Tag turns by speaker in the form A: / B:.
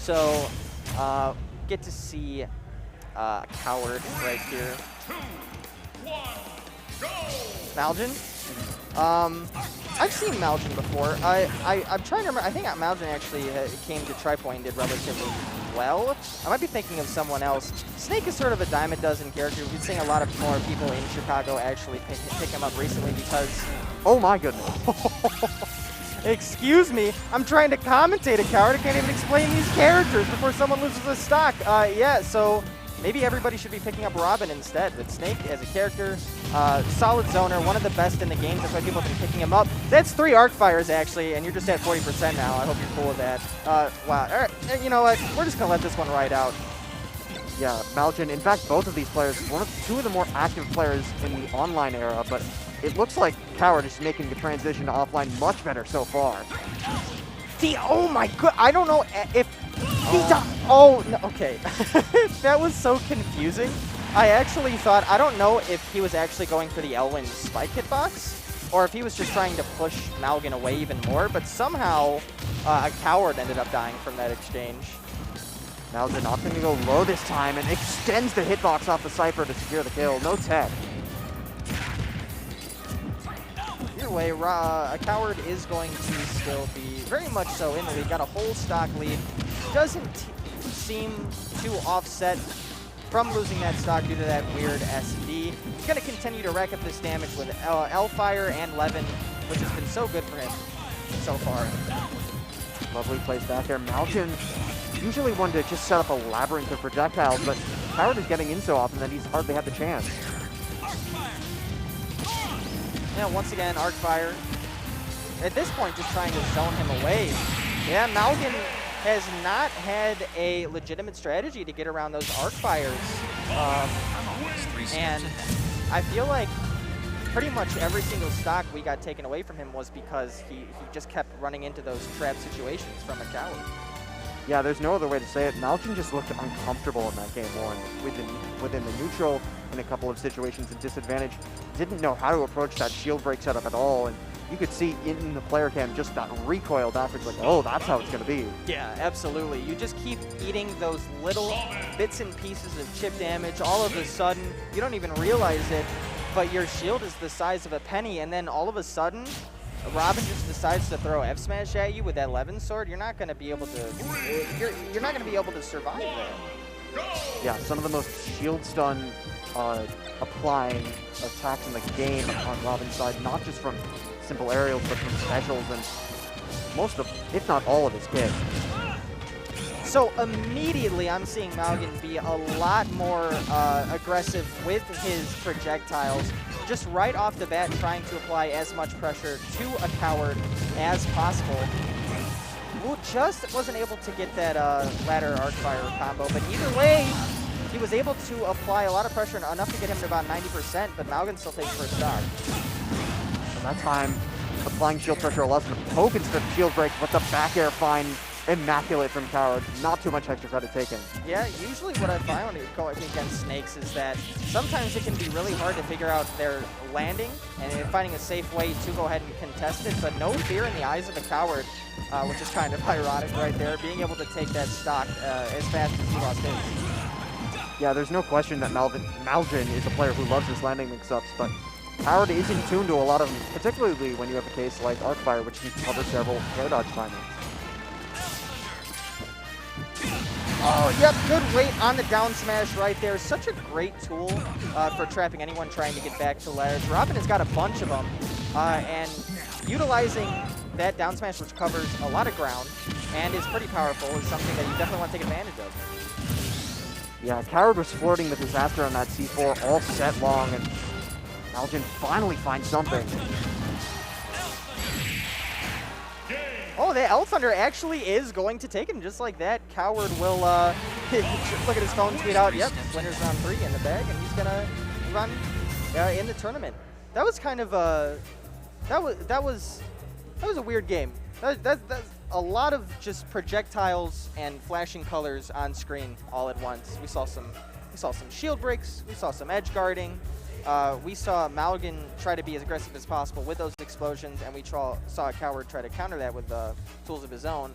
A: So, get to see Coward right here. Malgin? I've seen Malgin before. I'm trying to remember. I think Malgin actually came to Tripoint and did relatively well. I might be thinking of someone else. Snake is sort of a dime a dozen character. We've been seeing a lot of more people in Chicago actually pick him up recently because...
B: Oh my goodness.
A: Excuse me, I'm trying to commentate a Coward. I can't even explain these characters before someone loses a stock. Yeah, so maybe everybody should be picking up Robin instead. But Snake as a character, solid zoner, one of the best in the game. That's why people have been picking him up. That's 3 arc fires actually, and you're just at 40% now. I hope you're cool with that. Wow, all right, you know what? We're just gonna let this one ride out.
B: Yeah, Malgin, in fact, both of these players, two of the more active players in the online era, but it looks like Coward is making the transition to offline much better so far.
A: Oh my god, I don't know if he oh, no, okay. That was so confusing. I actually thought, I don't know if he was actually going for the Elwyn spike hitbox, or if he was just trying to push Malgin away even more, but somehow a Coward ended up dying from that exchange.
B: Malgin opting to go low this time and extends the hitbox off the Cypher to secure the kill. No tech.
A: Either way, a Coward is going to still be very much so in the lead. Got a whole stock lead. Doesn't seem too offset from losing that stock due to that weird SD. He's going to continue to rack up this damage with L-Fire and Levin, which has been so good for him so far.
B: Lovely plays back there. Malgin, usually one to just set up a labyrinth of projectiles, but Coward is getting in so often that he's hardly had the chance.
A: Yeah, once again, arc fire. At this point, just trying to zone him away. Yeah, Malgin has not had a legitimate strategy to get around those arc fires. And I feel like pretty much every single stock we got taken away from him was because he just kept running into those trap situations from a Coward.
B: Yeah, there's no other way to say it. Malgin just looked uncomfortable in that game one. Within the neutral, in a couple of situations at disadvantage. Didn't know how to approach that shield break setup at all. And you could see in the player cam just that recoiled after. It's like, oh, that's how it's going to be.
A: Yeah, absolutely. You just keep eating those little bits and pieces of chip damage. All of a sudden, you don't even realize it, but your shield is the size of a penny. And then all of a sudden, Robin just decides to throw F smash at you with that Levin sword. You're not going to be able to. You're not going to be able to survive that.
B: Yeah, some of the most shield stun applying attacks in the game on Robin's side, not just from simple aerials, but from specials and most of, if not all of his kits.
A: So immediately I'm seeing Malgin be a lot more aggressive with his projectiles, just right off the bat trying to apply as much pressure to a Coward as possible. Who just wasn't able to get that ladder arc fire combo, but either way, he was able to apply a lot of pressure, enough to get him to about 90%, but Malgin still takes first stock.
B: And that time, applying shield pressure allows him to poke instead of shield break, but the back air find immaculate from Coward. Not too much extra credit taken.
A: Yeah, usually what I find when you're going against Snakes is that sometimes it can be really hard to figure out their landing and finding a safe way to go ahead and contest it, but no fear in the eyes of a Coward, which is kind of ironic right there, being able to take that stock as fast as he lost his.
B: Yeah, there's no question that Malgin is a player who loves his landing mix-ups, but Coward is in tune to a lot of them, particularly when you have a case like Arcfire, which can cover several air dodge timings.
A: Oh, yep, good weight on the down smash right there. Such a great tool for trapping anyone trying to get back to ledge. Robin has got a bunch of them, and utilizing that down smash, which covers a lot of ground and is pretty powerful, is something that you definitely want to take advantage of.
B: Yeah, Coward was flirting the disaster on that C4 all set long, and Malgin finally finds something.
A: Oh, the L Thunder actually is going to take him just like that. Coward will look at his phone, tweet out, yep, winner's round 3 in the bag, and he's gonna run in the tournament. That was kind of a that was a weird game. That's a lot of just projectiles and flashing colors on screen all at once. We saw some shield breaks, we saw some edge guarding. We saw Malgin try to be as aggressive as possible with those explosions, and we saw Coward try to counter that with tools of his own.